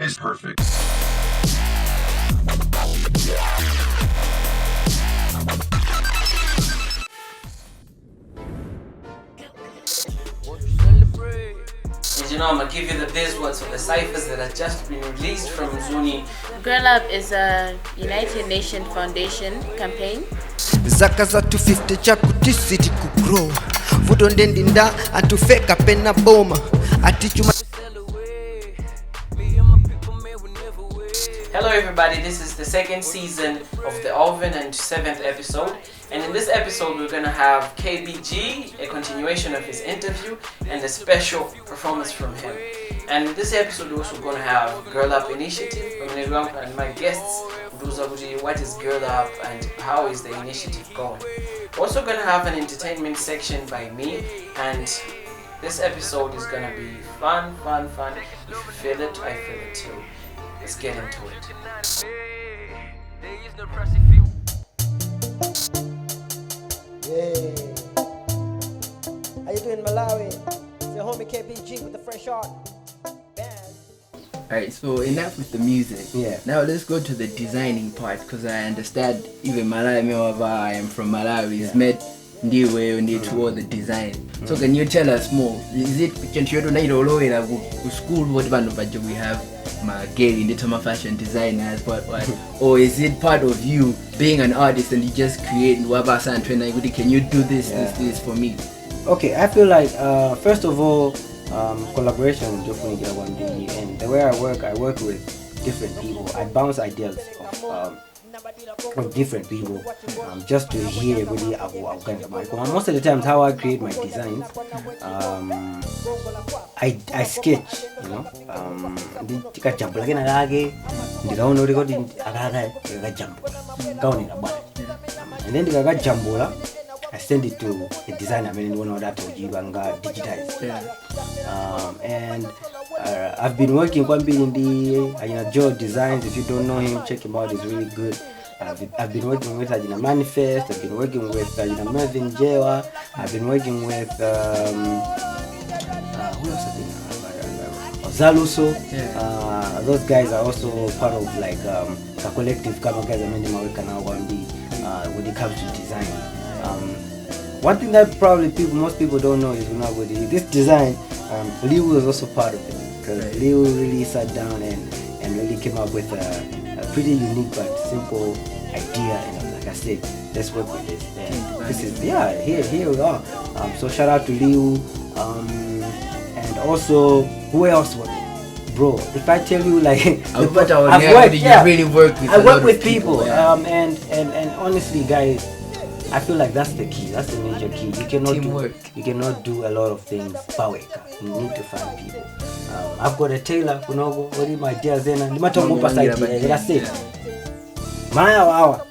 is perfect. And you know, I'm gonna give you the buzzwords of the ciphers that have just been released from Mzuni. Girl Up is a United Nations Foundation campaign. Zaka za 250 chakutisiti kugrow vuto ndendinda atufeka pena boma atichuma. Hello everybody, this is the second season of the Oven and 7th episode, and in this episode we're gonna have KBG, a continuation of his interview and a special performance from him. And in this episode we're also gonna have Girl Up Initiative and my guests what is Girl Up and how is the initiative going. We're also gonna have an entertainment section by me, and this episode is gonna be fun. If you feel it, I feel it too. Let's get into it. Yeah. How you doing, Malawi? It's your homie KBG with the fresh art. Alright, so enough with the music. Yeah. Now let's go to the designing part, because I understand even Malawi, I am from Malawi, is met ndiwe need to all the design. So can you tell us more? Is it can you do school what we have my girl in the Toma fashion designers what or is it part of you being an artist and you just create wabasa and can you do this for me? Okay, I feel like first of all collaboration is definitely one thing, and the way I work with different people. I bounce ideas of different people just to hear really most of the times how I create my designs. I sketch, you know, and then I send it to a designer. I mean, one of that to you and digitize. And I've been working one bit in the Joe Designs. If you don't know him, check him out. He's really good. I've been working with Manifest. I've been working with Melvin Jewa. I've been working with who else? Zaluso. Those guys are also part of like a collective kind of guys. I mean, when it comes to design. One thing that probably most people don't know is with this design, Liu was also part of it, because Liu really sat down and really came up with a pretty unique but simple idea, and like I said, let's work with this. And this is here we are. So shout out to Liu, and also who else was it? Bro, if I tell you like I work with people, and honestly guys, I feel like that's the key. That's the major key. You cannot do a lot of things baweka. You need to find people. I've got a tailor, what my ideas then, and I say, Maya wawa,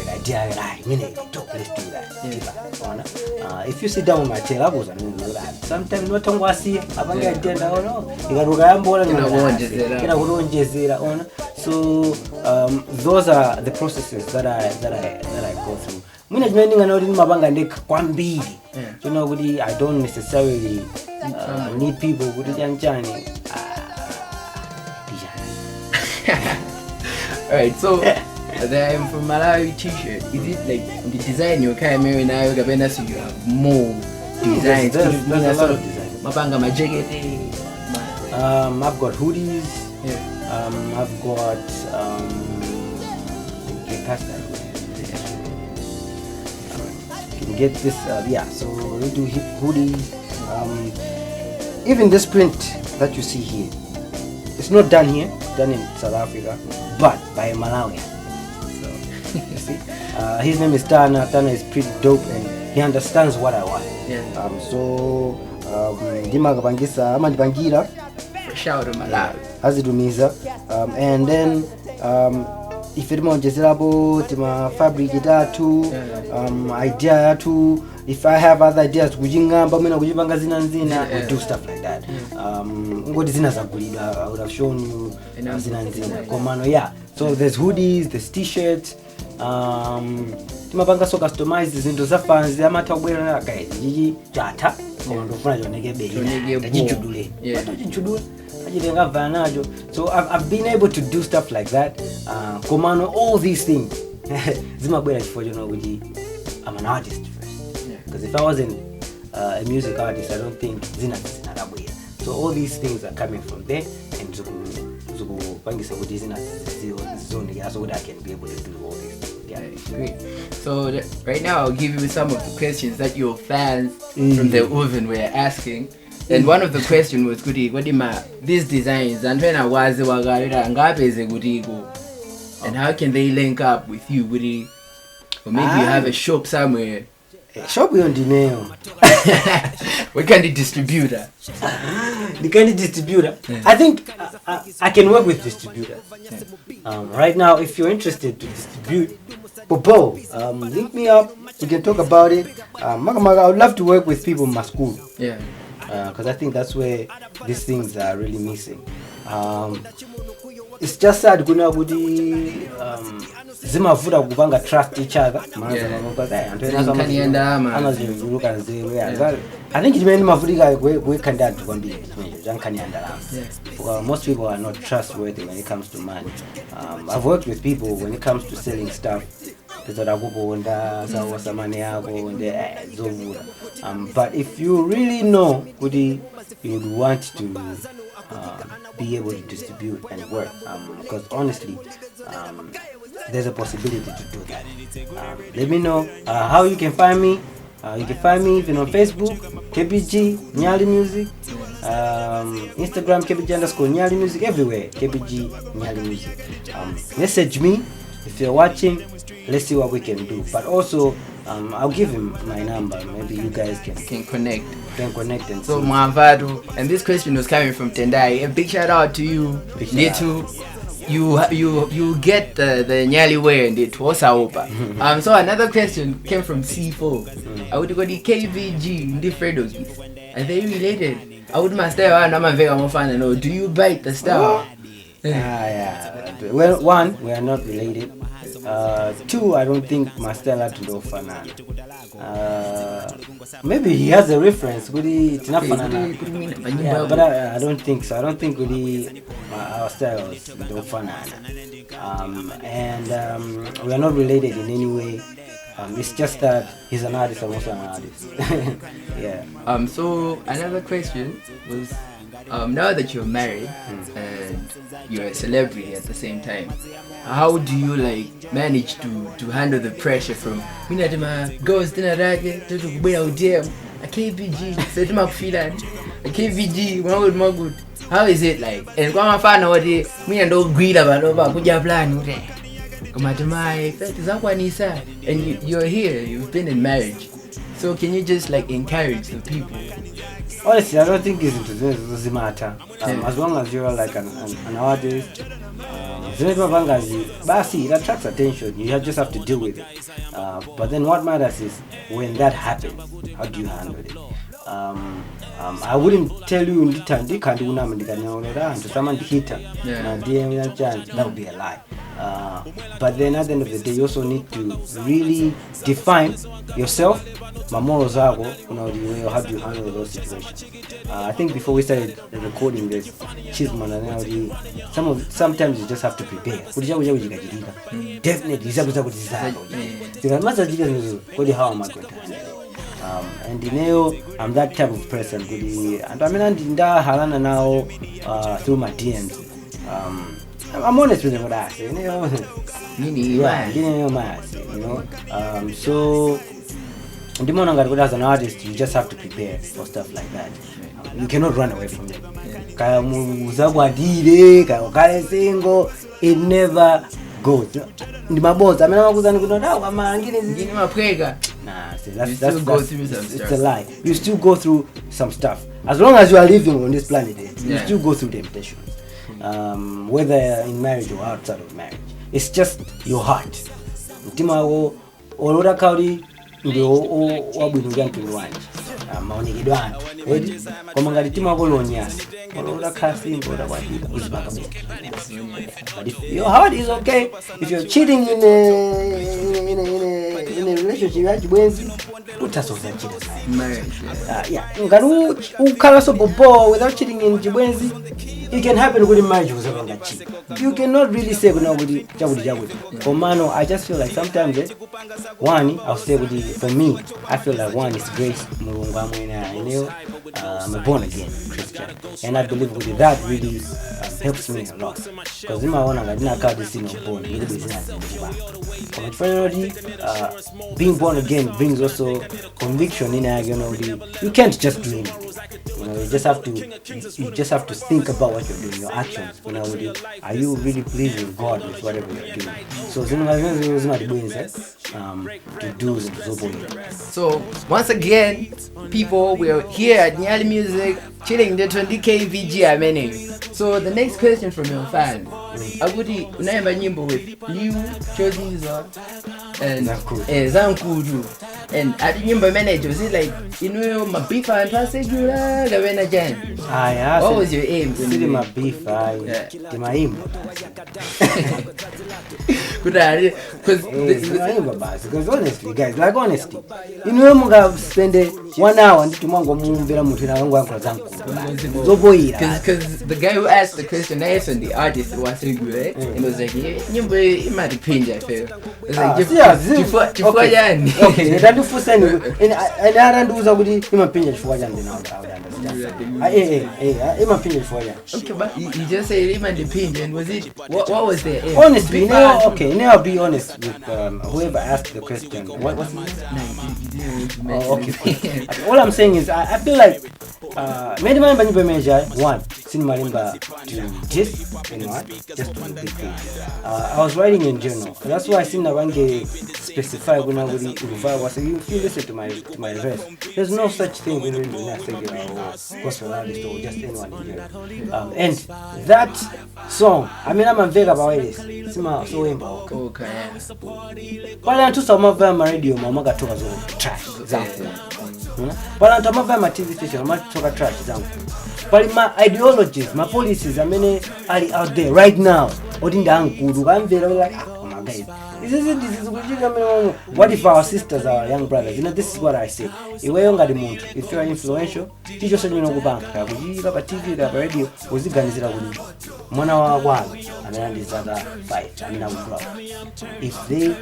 idea, let's do that. If you sit down with my tailor, sometimes not on wasi, so those are the processes that I go through. I don't necessarily need people with Alright, so I'm from Malawi t-shirt. Is it like the design you can now so you have more designs? There's a lot of designs. My jacket. I've got hoodies. I've got you can get this so we do hoodies. Even this print that you see here, it's not done here, done in South Africa, but by a Malawian. So you see, his name is Tana. Tana is pretty dope and he understands what I want. So Dimagabangisa Amandibangira. Shout out to Malawi. Azidumiza, and then if it more desirable, tima fabric itatu, idea too. If I have other ideas, we do stuff like that. I would have shown you zina. So there's hoodies, there's t-shirts. Timapanga so customize zinto za fans amata kubwera na guys. Jata. koma ndofuna choneke bei Choneke tachichudule Yeah. tachichudule achitenga vana nacho. So I've been able to do stuff like that. Komano all these things zimabwera chifukwa chona kuti I'm an artist first. Because if I wasn't a music artist, I don't think zinabwera. So all these things are coming from there, and zikupangisa kuti zinazioneka so that I can be able to do all these things. Yeah. Great. So right now I'll give you some of the questions that your fans from the Oven were asking. And one of the questions was kuti these designs and when I was and how can they link up with you kuti, or maybe you have a shop somewhere. Shop on Dineo. What kind of distributor? The kind of distributor. I think I can work with distributors. Right now, if you're interested to distribute, Popo, link me up. We can talk about it. I would love to work with people in my school. Yeah. Because I think that's where these things are really missing. It's just sad kuna kuti zimavuta kupanga trust each other. I think it mavutika kwekhandatu kwambiri jankhanyandalama. Most people are not trustworthy when it comes to money. I've worked with people when it comes to selling stuff. But if you really know kuti you would want to be able to distribute and work, because honestly there's a possibility to do that. Let me know how you can find me. You can find me even on Facebook, KBG Nyali Music, Instagram KBG_Nyali Music, everywhere KBG Nyali Music. Message me if you're watching. Let's see what we can do. But also I'll give him my number. Maybe you guys can connect. And so see. Mwavadu, and this question was coming from Tendai. A big shout out to you. Litu, you get the Nyali wear and it was opa. So another question came from C4. I would go the KBG the Fredos. Are they related? I would master no. Do you bite the star? Yeah. Well, one, we are not related. Two, I don't think Mastella to do Fanana. Maybe he has a reference. It's not Fanana. Yeah, but I don't think so. I don't think our style is do Fanana. And we are not related in any way. It's just that he's an artist, I'm also an artist. Yeah. So another question was, now that you're married and you're a celebrity at the same time, how do you manage to handle the pressure from girls to a KBG, a KBG, good. How is it like? And come find what me and don't greed about kuja plan. And you're here, you've been in marriage. So can you just encourage the people? Honestly, I don't think it doesn't matter. As long as you're like an artist, it attracts attention. You just have to deal with it. But then what matters is when that happens, how do you handle it? I wouldn't tell you that would be a lie. But then at the end of the day, you also need to really define yourself, how do you handle those situations. I think before we started recording this, sometimes you just have to prepare. Definitely, how am I going to handle it? And I'm that type of person. And I mean, now through my DMs. I'm honest with what I say, so as an artist, you just have to prepare for stuff like that. You cannot run away from it. It never goes. It's a lie. You still go through some stuff. As long as you are living on this planet, you still go through temptations. Whether in marriage or outside of marriage, it's just your heart. But if your heart is okay, if you're cheating in a relationship, marriage. ngati ukhala so bobo without cheating in chibwenzi, it can happen kuti marriage uzapanga cheat. You cannot really say kuti chakuti. Komano, I just feel like sometimes one, I'll say kuti for me, I feel like one is grace. Mulungu amwena, I'm a born again Christian, and I believe kuti that really helps me a lot. Because in my own, I didn't have this born. Being born again brings also conviction in you can't just do anything. You just have to think about what you're doing, your actions. Are you really pleasing God with whatever you're doing? So to do. So once again, people, we're here at Nyali Music, chilling the 20 KBG menu. So the next question from your fan, Agudi unaimba nyimbo with Liu, Choziza, and Zankudu. And at the nyimbo manager, was it like, my beef and Pasegula, Gavena Jan? What was your aim? My beef, my aim. Because honestly, guys, like honesty, muga spend 1 hour and tumango mumbira mutu na wangu wangu zangu. Because the guy who asked the question, and the artist was really good, and was like, nyimbo imadi pinja, I feel. It's like, chifua jani. Okay, that is for saying, and I don't do that ima pinja chifua jani now. Ima pinja chifua jani. Okay, but you just say imadi pinja, and was it, what was the aim? Honestly, I'll be honest with whoever asked the question. What was it? Okay. All I'm saying is, I feel like many measure one, Marimba to just to the big thing. I was writing in journal. That's why I seen Narange specify when I was if you listen to my verse, there's no such thing when I say gospel artist or just anyone in here. And that song, I'm very about it. Okay. But I'm some of them radio, Mama got to us trash. But I'm some of them TV station, I'm not talking trash. But my ideologies, my policies, are out there right now. I'm very like, oh my God. What if our sisters are our young brothers? This is what I say. If you are influential, teach us to go back. TV, radio, was it Ganizra? And then these other 5. If they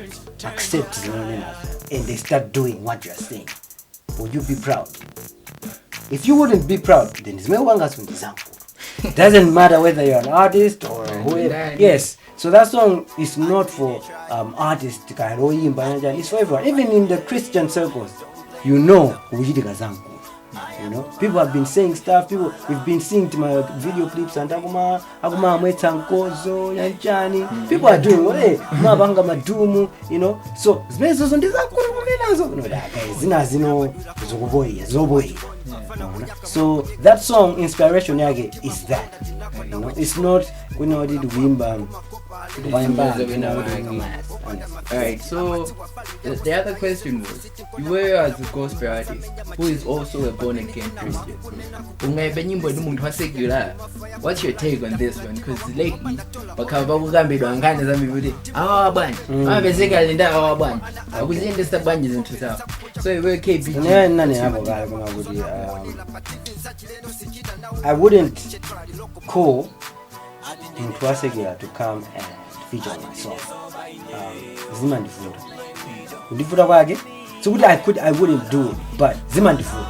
accept and they start doing what you are saying, would you be proud? If you wouldn't be proud, then it's It doesn't matter whether you're an artist or whoever. Yes. So that song is not for artists. It's for everyone. Even in the Christian circles, people have been saying stuff. We've been seeing to my video clips and people are doing So so that song inspiration is that. It's not Alright, so the other question was, you were as a gospel artist who is also a born again Christian. What's your take on this one? Because lately, so we're KBG. I wouldn't call in Twasegia to come and feature on my song. Zimandifuda. Undifuda wage? So I wouldn't do it, but Zimandifuda.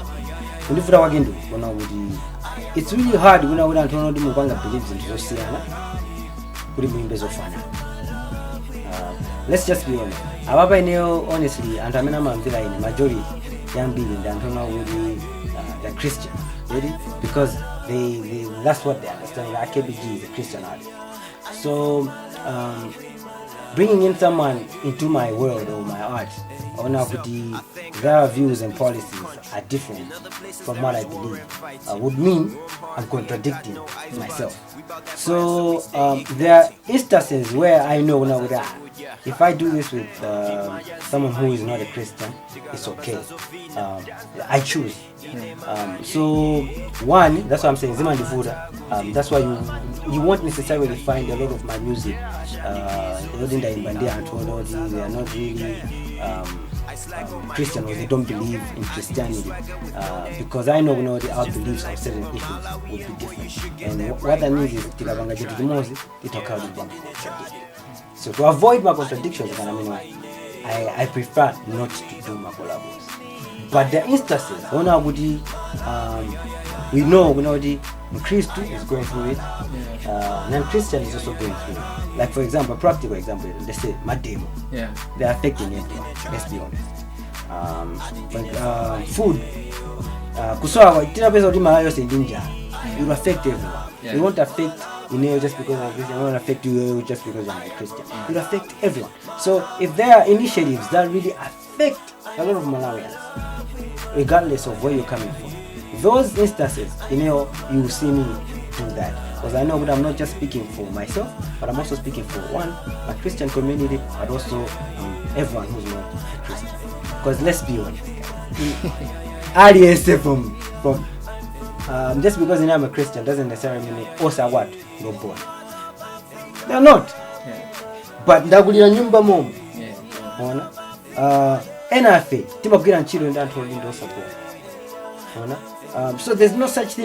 Undifuda wage ndo. It's really hard when I would believes in Josiana. Let's just be honest. Honestly, and I'm in majority young people and they're Christian. Really? Because they that's what they understand. Like KBG is a Christian artist. So bringing in someone into my world or my art, their views and policies are different from what I believe, would mean I'm contradicting myself. So there are instances where I know now that if I do this with someone who is not a Christian, it's okay. I choose. So one, that's what I'm saying, Ziman Difuda. That's why you won't necessarily find a lot of my music. They are not really Christian or they don't believe in Christianity, because I know our beliefs on certain issues would be different. And what that means is tikabanga chitu chimodzi itoka contradict. So to avoid my contradictions, I prefer not to do my collabs. But the instances we know the Christ is going through it, non-Christian is also going through it. Like for example, a practical example, let's say my demo. Yeah. They're affecting everyone, let's be honest. Food, kusawa itina pesa udima ayo sendinja, it will affect everyone. It won't affect just because I'm Christian, it won't affect you just because I'm a Christian. It will affect everyone. So if there are initiatives that really affect a lot of Malawians, regardless of where you're coming from, those instances, you will see me do that. Because I know that I'm not just speaking for myself, but I'm also speaking for my Christian community, but also everyone who's not a Christian. Because let's be honest, from just because I'm a Christian doesn't necessarily mean also what you're born. They're not. But ndagulira nyumba mom. Ona. NFA, timagira nchiro ndantold ndo support. Ona. So there's no such thing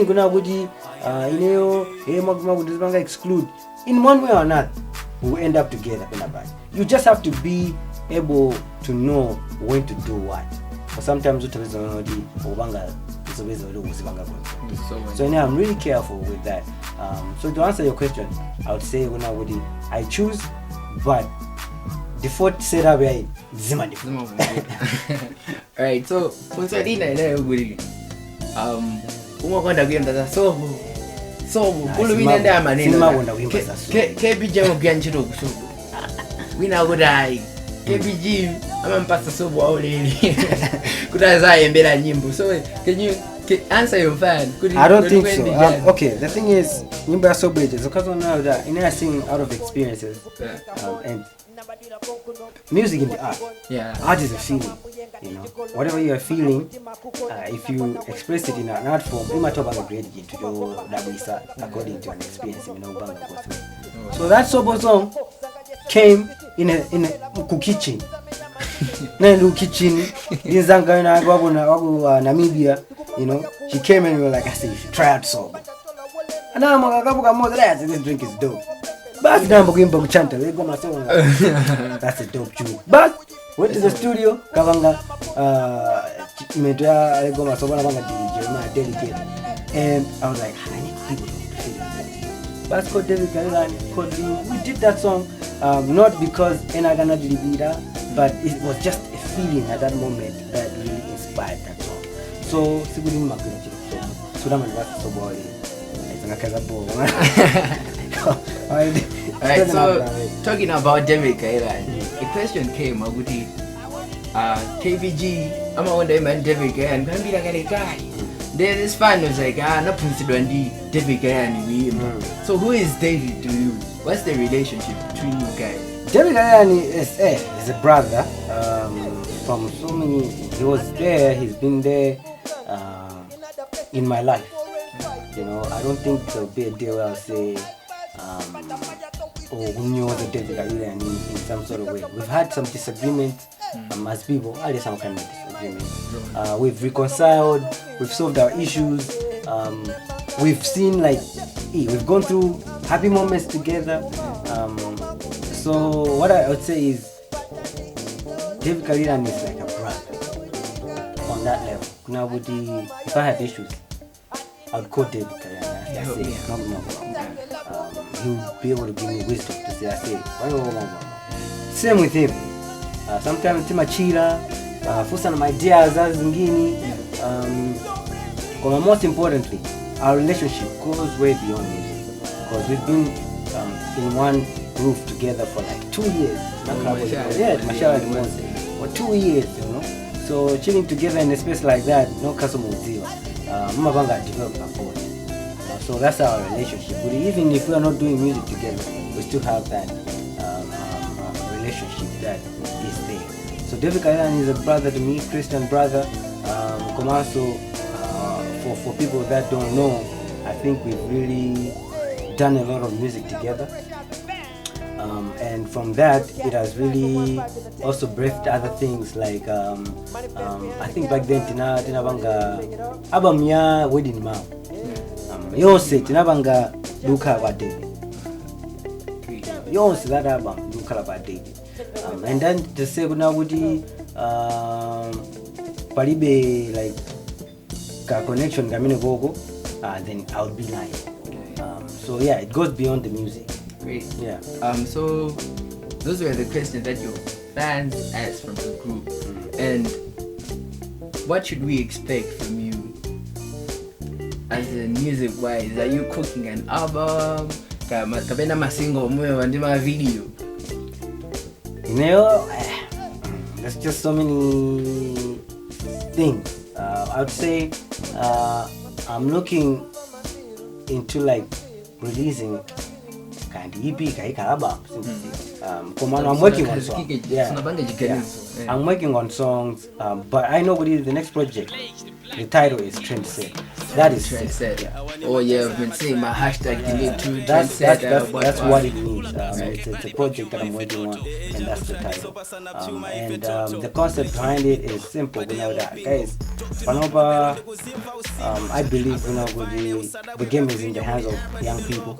exclude. In one way or another, we will end up together. You just have to be able to know when to do what. But sometimes so now I'm really careful with that. So to answer your question, I would say I choose, but default setup is Zimani. Alright, so umakwenda kuimba za sobo kulu winenda maneno KBG mugya nchiro kusobo wina kudai KBG amampasa sobo auleli kutaza yembera nyimbo. So can you answer your fan? I don't think so. Okay, the thing is nyimbo ya sobo is because now that I sing out of experiences, and music in the art. Yeah. Art is a feeling. Whatever you are feeling, if you express it in an art form, you might have a great to do that according to an experience. So that sobo song came in a kitchen. Nelu kitchen in Zanga na Namibia. She came and we were like, I said, you should try out sobo. And now I'm this drink is dope. But now I'm going to chant. That's a dope tune. But went to the studio, Kavanga, and I was like, I need people to feel it. But we did that song, not because Enagana Dilibida, but it was just a feeling at that moment that really inspired that song. So, Sibulin Makunchi, Sudaman was so boy. Alright, so talking about David Kaira, the question came, KBG, I'm on the man David Kaira, and I'm a guy. Then this fan was like, not considering David Kaira and So who is David to you? What's the relationship between you guys? David Kaira is a brother from so many. He was there, he's been there in my life. I don't think there'll be a day where I'll say, who knew the David Kaira in some sort of way. We've had some disagreements as people, at least some kind of disagreement. We've reconciled, we've solved our issues, we've seen we've gone through happy moments together. So what I would say is David Kaira is like a brother on that level. Now if I have issues, I would call David Kaira. He'll be able to give me wisdom to say, same with him. Sometimes timachira, fusa na my ideas zingine. Most importantly, our relationship goes way beyond music, because we've been in one roof together for like 2 years. For 2 years, So chilling together in a space like that, no customer Mabanga developed a bond. So that's our relationship. But even if we are not doing music together, we still have that relationship that is there. So David Kaira is a brother to me, Christian brother. Komaso, for people that don't know, I think we've really done a lot of music together. And from that, it has really also breathed other things like I think back then tinabanga album ya Wedding Mom. Yose tinabanga Luka ba David. Yose that album Luka ba David. And then to say kuna kuti palibe like a connection gamine gogo, then I would be lying. So yeah, it goes beyond the music. Great. Yeah. So those were the questions that your fans asked from the group. And what should we expect from you as in music wise? Are you cooking an album? Kabena masingo mwe wandima video? There's just so many things. I would say I'm looking into like releasing kind of EP, album. I'm working on songs. Yeah. I'm working on songs, but I know what is the next project. The title is Trendset. That is Trendset. Yeah. Oh yeah, I've been saying my hashtag delete to that's what it means. It's a project that I'm working on, and that's the title. And the concept behind it is simple. You know that, guys. I believe the game is in the hands of young people.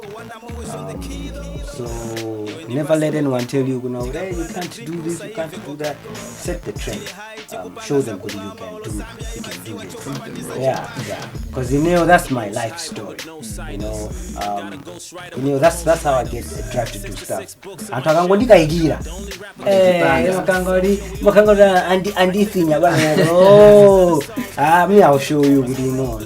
So never let anyone tell you, hey, you can't do this, you can't do that. Set the trend. Show them what you can do. You can do this. Yeah. Because that's my life story. That's how I get drive to do stuff. And me, I'll show you. No.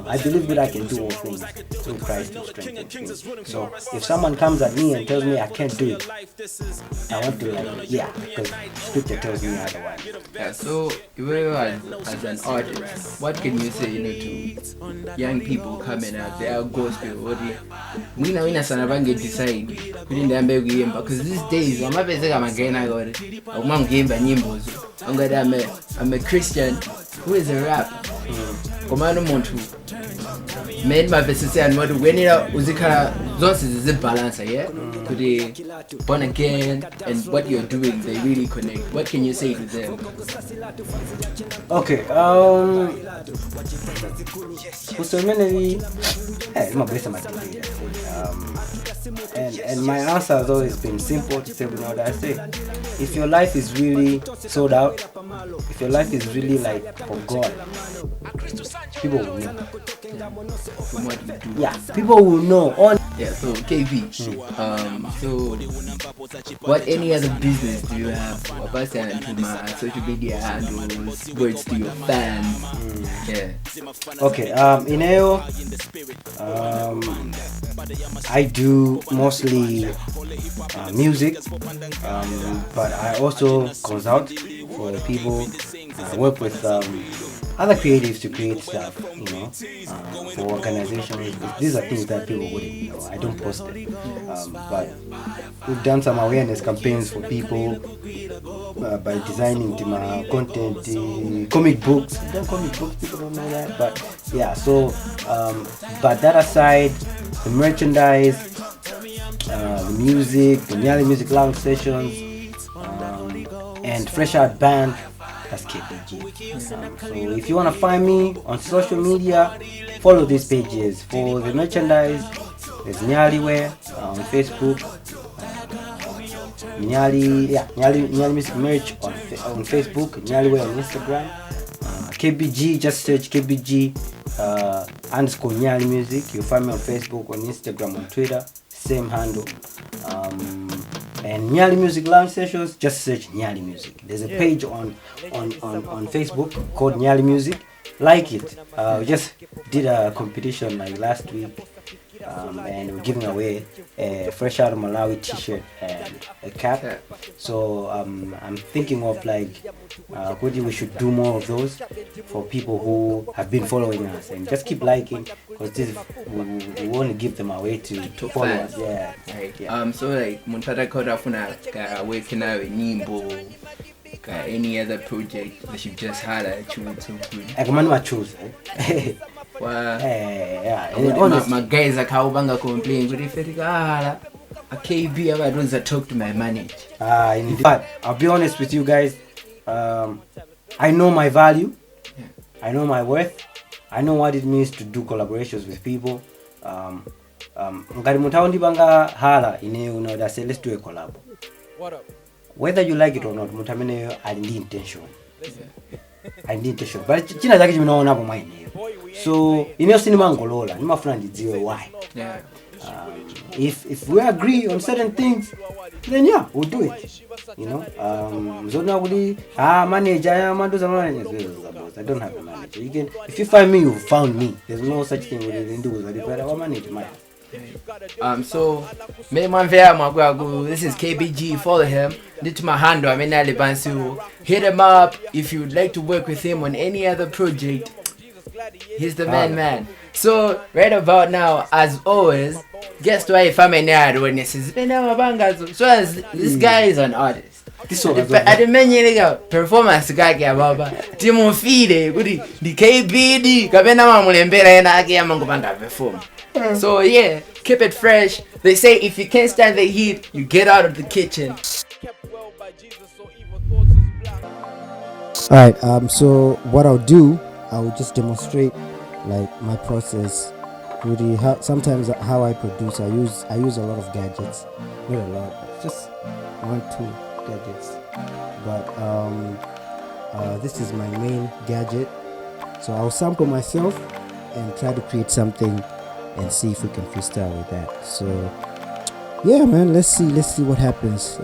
I believe that I can do all things through Christ who strengthens me. So if someone comes at me and tells me I can't do it, I want to because Scripture tells me otherwise. Yeah, so you as an artist, what can you say, to young people coming out? They are gospel. Wina sana bange decide kulinda ambe kuyimba, because these days amabese kamagena gore akumangimba nyimbo zo. I'm a Christian who is a rapper. Komano muntu made my business and what when uzika zonse is a balance, yeah? To the born again and what you're doing, they really connect. What can you say to them? Okay, and my answer has always been simple to say, what I say. If your life is really sold out, if your life is really like for God, people will know. From what you do. Yeah, people will know. Yeah, so KB, so what any other business do you have? About to my social media handles, words to your fans? Yeah. Okay, I do mostly music, but I also consult for people. I work with other creatives to create stuff, for organizations. These are things that people wouldn't know. I don't post it, but we've done some awareness campaigns for people by designing content, comic books. We've done comic books, people don't know that, but yeah. So, but that aside, the merchandise, the music, the Nyali Music Lounge sessions, and Fresh Out Band. That's KBG. So if you want to find me on social media, follow these pages. For the merchandise, there's Nyali Wear on Facebook, Nyali Music Merch on Facebook, Nyali Wear on Instagram, KBG, just search KBG _ Nyali Music. You'll find me on Facebook, on Instagram, on Twitter, same handle. And Nyali Music Lounge Sessions, just search Nyali Music. There's a page on Facebook called Nyali Music. Like it. We just did a competition like last week, and we're giving away a Fresh Out of Malawi t-shirt and a cap. So I'm thinking of we should do more of those for people who have been following us, and just keep liking, because we want to give them away to follow us. Yeah. Right. Yeah. So muntata kota funa working out nyimbo, any other project that you just had at you so good. I can choose. My guys are complain, but if a KB I don't talk to my manager. Indeed. But I'll be honest with you guys. I know my value. Yeah. I know my worth. I know what it means to do collaborations with people. Ngati mutaundi banga hala ineyo na say let's do a collab. Whether you like it or not, mutameneyo I need intention. I need intention. But china zake chimenaona hapo mwenyewe. So ineyo sinimangolola, nimafuna ndidziwe why. Yeah. If we agree on certain things, then yeah, we'll do it. You know, mzona kuli manager mandoza manager. I don't have a manager. You can, if you find me, you found me. There's no such thing with the individual. But I manage my. So me manvea magwagu. This is KBG. Follow him. Dit my handle. I'm in Alibansu. Hit him up if you'd like to work with him on any other project. He's the man. So right about now, as always, guess why if I'm in there when this is so as this guy is an artist. At the menu performance guy baba Timo Fide good the KBD kabena mamulembera ena ake amangobanga perform. So yeah, keep it fresh. They say if you can't stand the heat, you get out of the kitchen. Alright, so what I'll do, I'll just demonstrate like my process. Really, sometimes how I produce, I use a lot of gadgets. Not a lot, just 1-2 gadgets. But this is my main gadget. So I'll sample myself and try to create something and see if we can freestyle with that. So yeah, man, let's see what happens.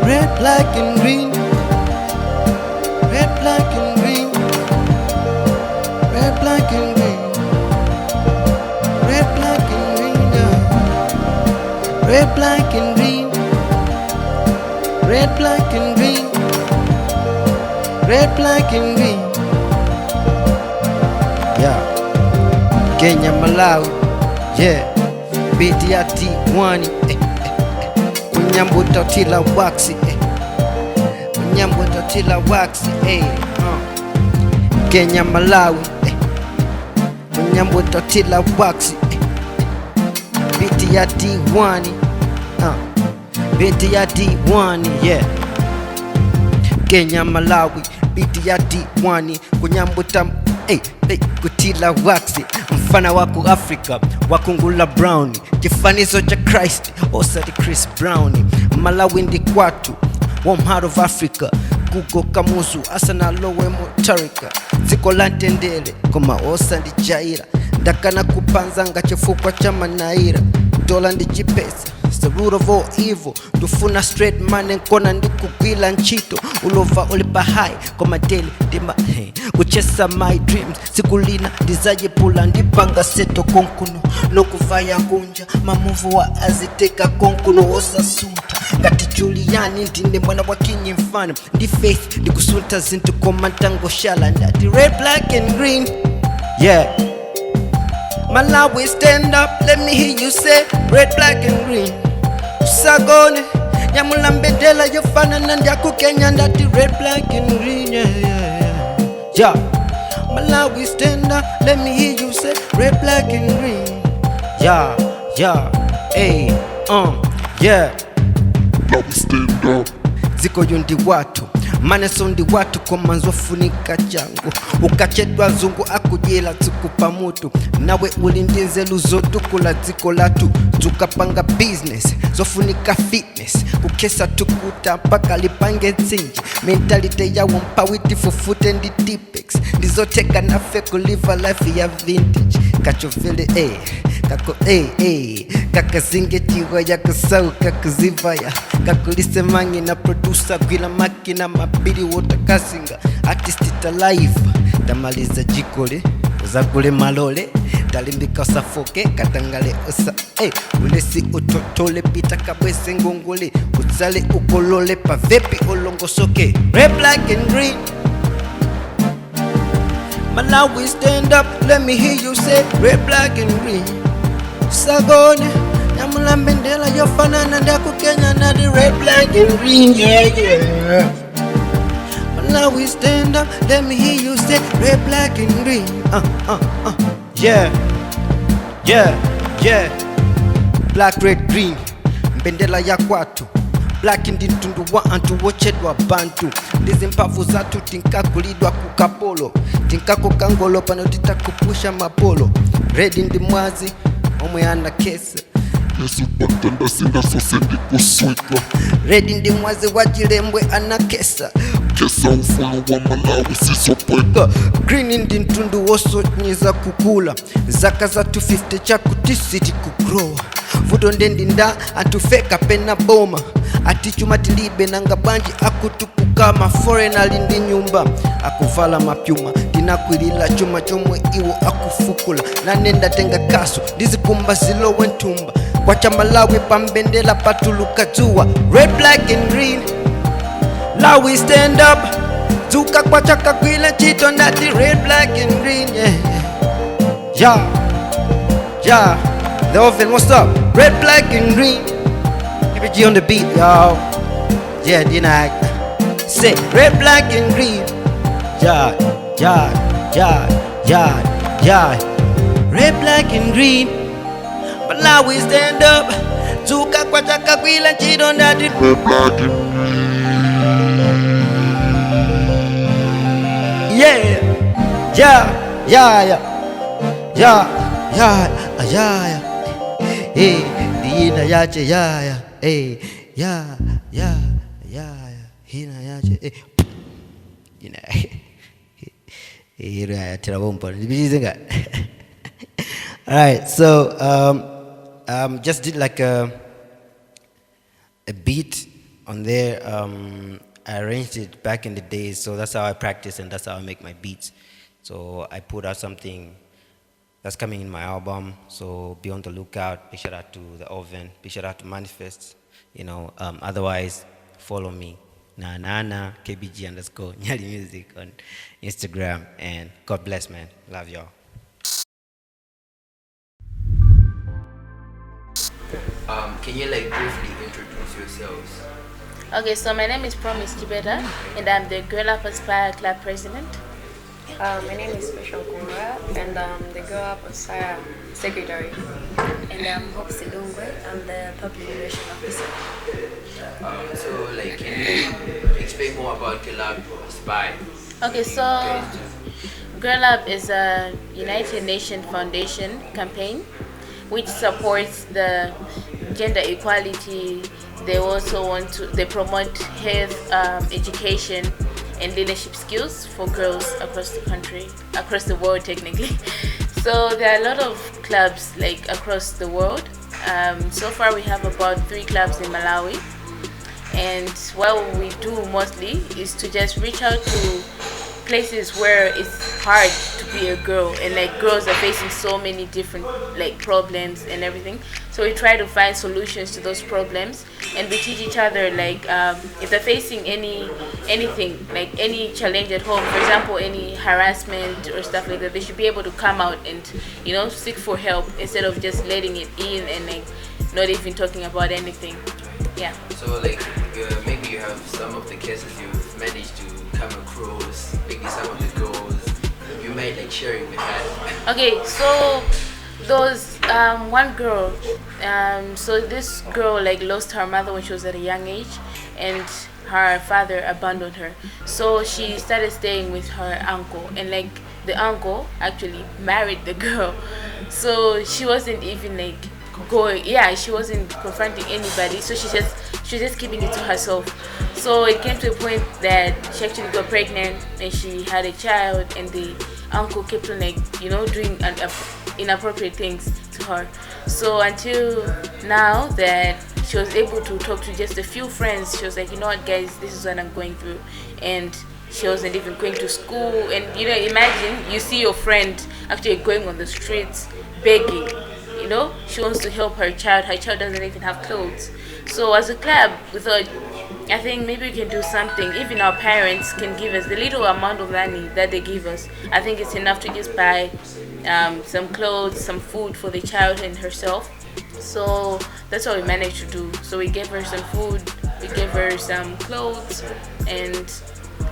Red, black and green. Red, black and green. Red, black and green. Red, black and green. Yeah. Red, black and green. Red, black and green. Red, black and green. Yeah. Kenya, Malawi. Yeah. BDRT one. Nyambo totila waxi, nyambo totila waxi, Kenya, Malawi, nyambo totila waxi, biti ya D1, biti ya D1, yeah. Kenya, Malawi, biti ya D1, kunyambo tam, kutila waxi, mfana wako Africa, wakungula Brown, kifanizo cha Christ, osati Chris Brown, Malawi ndi kwatu, warm heart of Africa. Kugo kamuzu asana lowe motarika. Ziko lantendele koma osa ndi jaira. Ndakana kupanza ngachifukwa cha manaira. Dola ndi chipesa, it's the root of all evil. Tufuna straight money nkona ndi kugwila nchito. Ulova ulipa high koma daily ndima kuchesa my dreams. Sikulina ndizaje pula ndipanga seto konkuno. Nokuvaya kunja mamuvu wa aziteka konkuno osasuta. Ngati Juliani ndine mwana wa kinyi mfana. Ndi faith ndi kusunta zintu koma ntango shala. Ndati red, black and green. Yeah. Malawi stand up, let me hear you say red, black and green. Sagone, nyamula mbendela yofana nandiaku Kenya ndati red, black and green. Yeah. Malawi stand up, let me hear you say red, black and green. Hey, yeah. Malawi stand up. Ziko yundi watu maneso ndi watu koma nzofunika changu. Ukachedwa zungu akujela tsikupa mutu. Nawe ulindinze luzotukula dziko latu. Tukapanga business zofunika fitness. Kukesa tukuta mpaka lipange nsinji. Mentalite ya wampawiti fufute ndi tipex. Ndizoteka nafe kuliva life ya vintage. Kachovele kako kakazinge chiwa ya kusau kakuzivaya. Kakulise mangi na producer gwila makina mabili wota kasinga. Artist ita live tamaliza jikole uzagule malole. Talimbika usafoke katangale usa ulesi utotole pita kabwese ngongole. Uzale ukolole pavepi olongo soke. Red, black and green. Malawi stand up, let me hear you say red, black and green. Sagone, nyamula mbendela yofana nandiaku Kenya nadi red, black and green. Yeah. Malawi stand up, let me hear you say red, black and green. Yeah. Black, red, green. Mbendela ya kwatu. Black ndi ntundu wa antu wochedwa bantu. Ndizi mpavu zatu tinkakulidwa kukapolo. Tinkako kangolo pano titakupusha mapolo. Red ndi mwazi omwe ana kesa. Yesu patenda sinda sose ndi kuswitwa. Red ndi mwazi wajilembwe ana kesa. Kesa ufulu wa Malawi sisopweka. Green ndi ntundu woso nyiza kukula. Zaka za 250 chaku tisiti kugrowa. Vuto ndendi nda atufeka pena boma. Atichuma tilibe nanga banji akutukukama. Foreign alindi nyumba akuvala mapyuma. Tinakwilila chuma chomwe iwo akufukula. Nanenda tenga kasu dizikumba zilowe ntumba. Kwacha Malawi pambendela patuluka zuwa. Red, black and green. Lawi stand up. Zuka kwacha kakwila chito ndati red, black and green. Yeah. The Oven, what's up? Red, black and green. KBG on the beat, y'all. Yeah, say red, black and green. Yeah. Red, black and green. But now we stand up. Zuka kwa chaka kwila chido ndati Red, black and green. Yeah. Hey, dina yache Hey, hina yache Alright, so just did like a beat on there. I arranged it back in the days, so that's how I practice and that's how I make my beats. So I put out something that's coming in my album, so be on the lookout. Big shout out to the Oven, big shout out to Manifest. Otherwise, follow me, na KBG _ Nyali Music on Instagram, and God bless, man. Love y'all. Can you briefly introduce yourselves? Okay, so my name is Promise Kibeta, and I'm the Girl Up Aspire Club President. My name is Special Kumara, and I'm the Girl Up Aspire Secretary. And I'm Hope Sidungwe, I'm the Public Relations Officer. So, can you explain more about Girl Up Aspire? Okay, so Girl Up is a United Nations Foundation campaign which supports the gender equality, they also they promote health, education, and leadership skills for girls across the country, across the world technically. So there are a lot of clubs like across the world. So far we have about 3 clubs in Malawi, and what we do mostly is to just reach out to places where it's hard to be a girl, and like girls are facing so many different like problems and everything. So we try to find solutions to those problems, and we teach each other like if they're facing anything like any challenge at home, for example any harassment or stuff like that, they should be able to come out and seek for help instead of just letting it in and like not even talking about anything. Yeah. So like maybe you have some of the cases you've managed to come across, maybe some of the girls you might like sharing with her. Okay, so those one girl, so this girl like lost her mother when she was at a young age, and her father abandoned her. So she started staying with her uncle, and like the uncle actually married the girl. So she wasn't even like she wasn't confronting anybody, so she was just keeping it to herself. So it came to a point that she actually got pregnant and she had a child, and the uncle kept on like doing inappropriate things to her. So until now that she was able to talk to just a few friends, she was like, you know what guys, this is what I'm going through. And she wasn't even going to school, and imagine you see your friend actually going on the streets begging. She wants to help her child doesn't even have clothes. So as a club we thought, I think maybe we can do something. Even our parents can give us the little amount of money that they give us. I think it's enough to just buy some clothes, some food for the child and herself. So that's what we managed to do. So we gave her some food, we gave her some clothes, and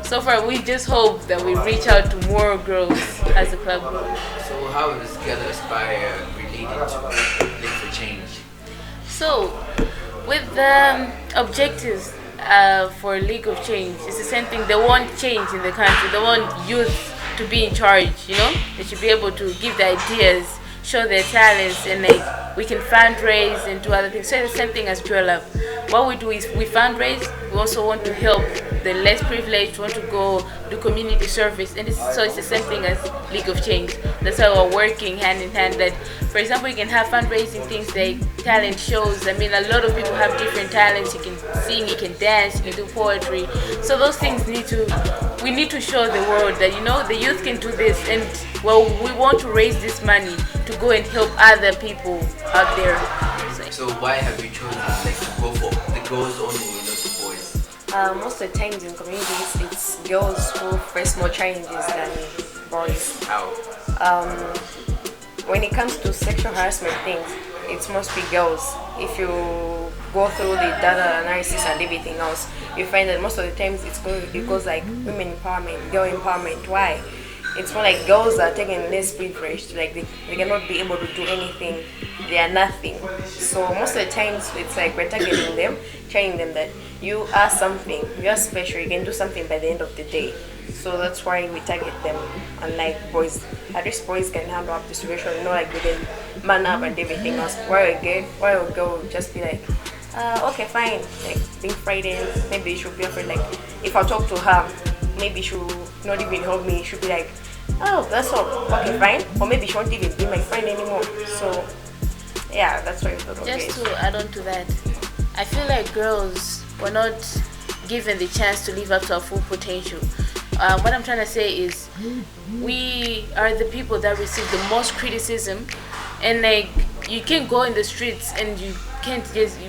so far we just hope that we reach out to more girls as a club grows. So how is Gather Aspire related to Live for Change? So with the objectives for League of Change, it's the same thing. They want change in the country. They want youth to be in charge. They should be able to give the ideas, show their talents, and like we can fundraise and do other things. So it's the same thing as Girl Up. What we do is we fundraise. We also want to help the less privileged, want to go do community service, and so it's the same thing as League of Change. That's why we're working hand in hand. That, for example, you can have fundraising things like talent shows. I mean, a lot of people have different talents. You can sing, you can dance, you can do poetry. So those things we need to show the world that the youth can do this, and we want to raise this money to go and help other people out there. So why have you chosen like to go for the girls only, not the boys? Most of the times in communities, it's girls who face more challenges than boys. How? When it comes to sexual harassment things, it's mostly girls. If you go through the data analysis and everything else, you find that most of the times it goes like women empowerment, girl empowerment. Why? It's more like girls are taken less privileged, like they cannot be able to do anything, they are nothing. So most of the times it's like we're targeting them, telling them that you are something, you are special, you can do something by the end of the day. So that's why we target them, unlike boys. At least boys can handle up the situation, like they can man up and everything else. While a girl will just be like, okay fine, like being frightened, maybe you should be afraid, like if I talk to her, maybe she'll not even help me, she'll be like, oh, that's all, okay fine, or maybe she won't even be my friend anymore. So yeah, that's why we thought, okay. Just to add on to that, I feel like girls were not given the chance to live up to our full potential. What I'm trying to say is we are the people that receive the most criticism, and like you can go in the streets and you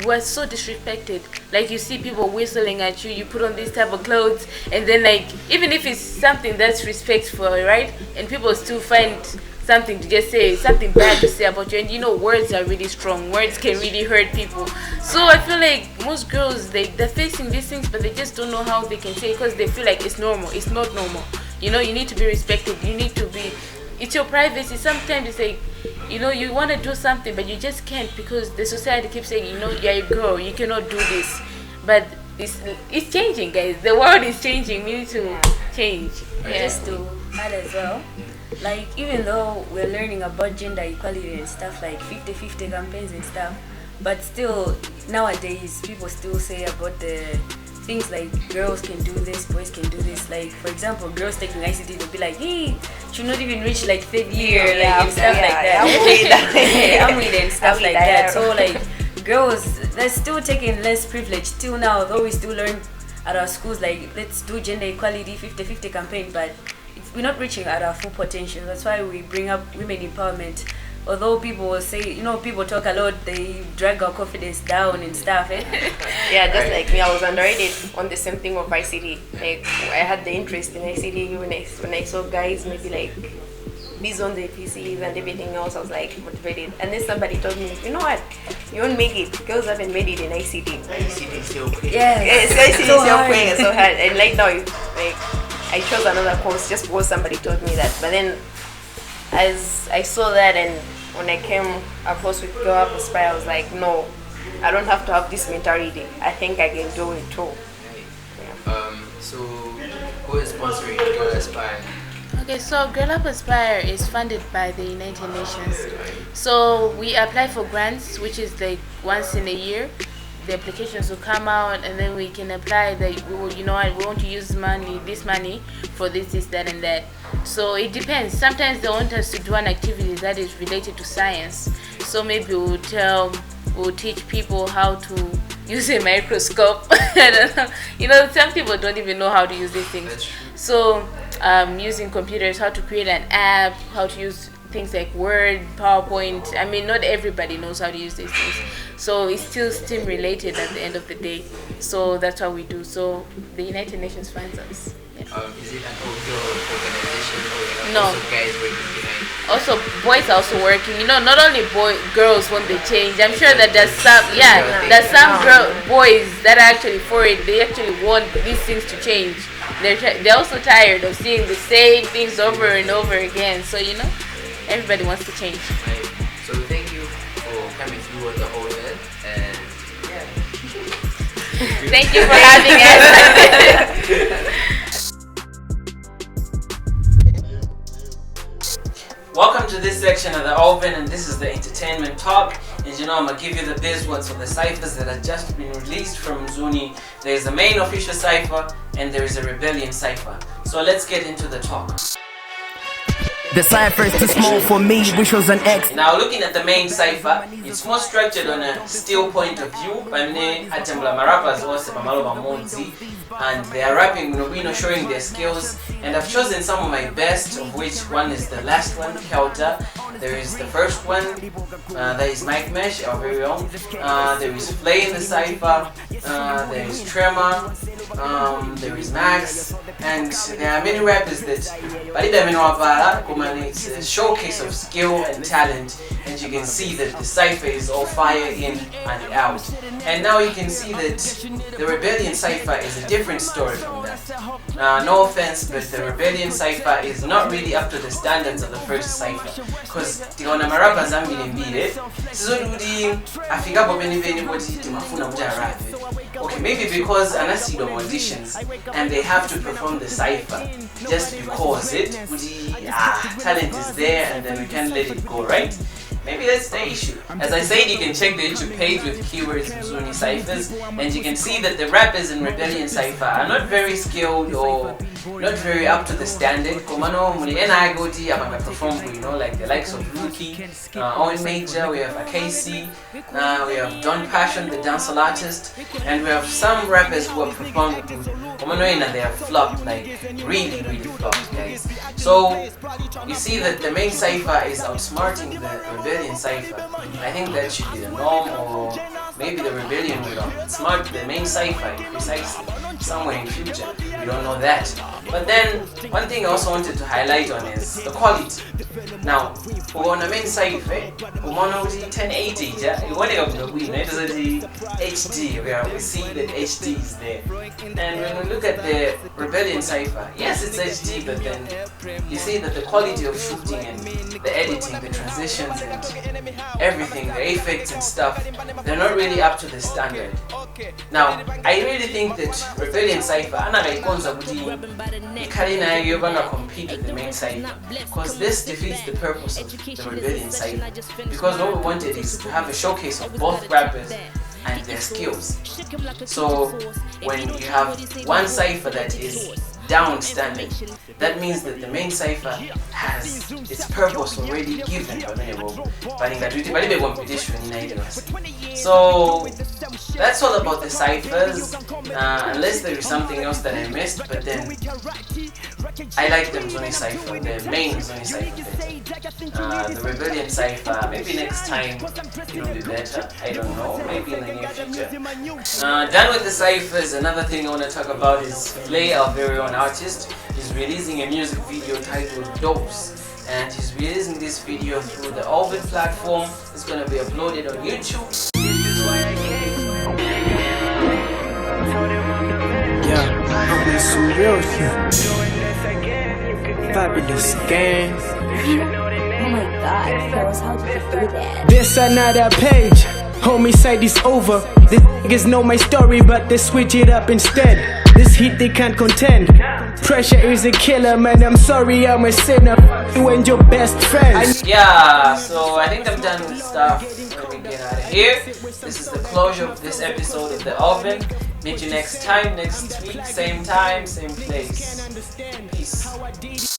are so disrespected. Like you see people whistling at you, you put on this type of clothes, and then like even if it's something that's respectful, right, and people still find something to just say, something bad to say about you, and words are really strong, words can really hurt people. So I feel like most girls, they're facing these things, but they just don't know how they can say it, because they feel like it's normal. It's not normal. You need to be respected, you need to be, it's your privacy. Sometimes it's like, you want to do something, but you just can't, because the society keeps saying, you're a girl, you cannot do this. But it's changing, guys. The world is changing. We need to change. Just to add as well, like even though we're learning about gender equality and stuff like 50-50 campaigns and stuff, But still, nowadays, people still say about the things like girls can do this, boys can do this. Like, for example, girls taking ICT, they'll be like, hey, should not even reach like third year, and stuff like that. I'm with and stuff like that. So, like, girls, they're still taking less privilege till now, though we still learn at our schools, like, let's do gender equality 50-50 campaign, but we're not reaching at our full potential. That's why we bring up women empowerment. Although people will say, people talk a lot, they drag our confidence down and stuff. Yeah, just like me, I was underrated on the same thing of ICT. Like, I had the interest in ICT when I saw guys maybe like busy on the PCs and everything else. I was like motivated, and then somebody told me, you know what, you won't make it. Girls haven't made it in ICT. ICT is still playing. Yes, ICT is still playing so hard. And like now, like I chose another course just because somebody told me that. But then, as I saw that, and when I came across with Up Cyphers, I was like, no, I don't have to have this mentality. I think I can do it too. So who is sponsoring Girl Aspire? Okay, so Girl Up Aspire is funded by the United Nations. So we apply for grants, which is like once in a year. The applications will come out, and then we can apply that we want to use this money for this, that, and that. So it depends. Sometimes they want us to do an activity that is related to science. So maybe we'll teach people how to use a microscope. I don't know. Some people don't even know how to use these things. So using computers, how to create an app, how to use things like Word, PowerPoint. I mean, not everybody knows how to use these things. So it's still STEM related at the end of the day. So that's what we do. So the United Nations funds us. Yeah. Is it an overall organization or no. Also guys working behind? Also boys are also working. Not only girls want the change. I'm sure that there's some boys that are actually for it. They actually want these things to change. They're also tired of seeing the same things over and over again. So everybody wants to change. Right. So thank you for coming through on the whole end, and thank you for having us. Welcome to this section of the Oven, and this is the entertainment talk. And I'm gonna give you the biz words for the ciphers that have just been released from Mzuni. There is a main official cipher and there is a rebellion cipher. So let's get into the talk. The cipher is too small for me, which was an X. Now looking at the main cipher, it's more structured on a still point of view. Rappers also and they are rapping, showing their skills. And I've chosen some of my best, of which one is the last one, Kelta. There is the first one, that is Mike Mesh, our very own. There is Flay in the cipher. There is Tremor. There is Max, and there are many rappers that it's a showcase of skill and talent, and you can see that the cipher is all fire in and out. And now you can see that the Rebellion cipher is a different story from that. No offense, but the Rebellion cipher is not really up to the standards of the first cipher, because tiona marapa zambili mbili sizodudi afikapo penipeni kuti timafuna kuti arape. Okay, maybe because anasido auditions and they have to perform the cipher just because talent is there and then we can't let it go, right? Maybe that's the issue. As I said, you can check the YouTube page with keywords Mzuni ciphers, and you can see that the rappers in Rebellion cipher are not very skilled or not very up to the standard. Komano muli NIGOT abanga perform, like the likes of Rookie, Owen Major, we have Akasi, we have Don Passion, the dancehall artist, and we have some rappers who have performed Komano and they have flopped, like really flopped, guys. So you see that the main cipher is outsmarting the Rebellion cipher. I think that should be the norm, or maybe the Rebellion will outsmart the main cipher precisely somewhere in future. We don't know that. But then one thing I also wanted to highlight on is the quality. Now, on the main cipher, we 1080, it is the HD, where we see that HD is there. And when we look at the Rebellion cipher, yes, it's HD, but then you see that the quality of shooting and the editing, the transitions and everything, the effects and stuff, they're not really up to the standard. Now, I really think that Rebellion Cypher, anakaikonza kuti ikhale nayo yobanga compete with the main cypher, because this defeats the purpose of the Rebellion Cypher. Because what we wanted is to have a showcase of both rappers and their skills. So when you have one cypher that is down standard, that means that the main cypher has its purpose already given. So that's all about the ciphers, unless there is something else that I missed, but then I like the Mzoni cipher, the main Mzoni cipher better. The Rebellion cipher, maybe next time it'll be better, I don't know, maybe in the near future. Done with the ciphers, another thing I want to talk about is Flay, our very own artist. He's releasing a music video titled Dopes, and he's releasing this video through the Oven platform. It's going to be uploaded on YouTube. Yeah, I'm in some real shit. Fabulous gang. Oh my god, Phyllis, how did you do that? This another page. Homicide is over. These niggas know my story, but they switch it up instead. This heat they can't contend. Pressure is a killer, man. I'm sorry, I'm a sinner. You and your best friends. Yeah, so I think I'm done with stuff. Let me get out of here. This is the closure of this episode of The Oven. Meet you next time, next week, same time, same place. Peace.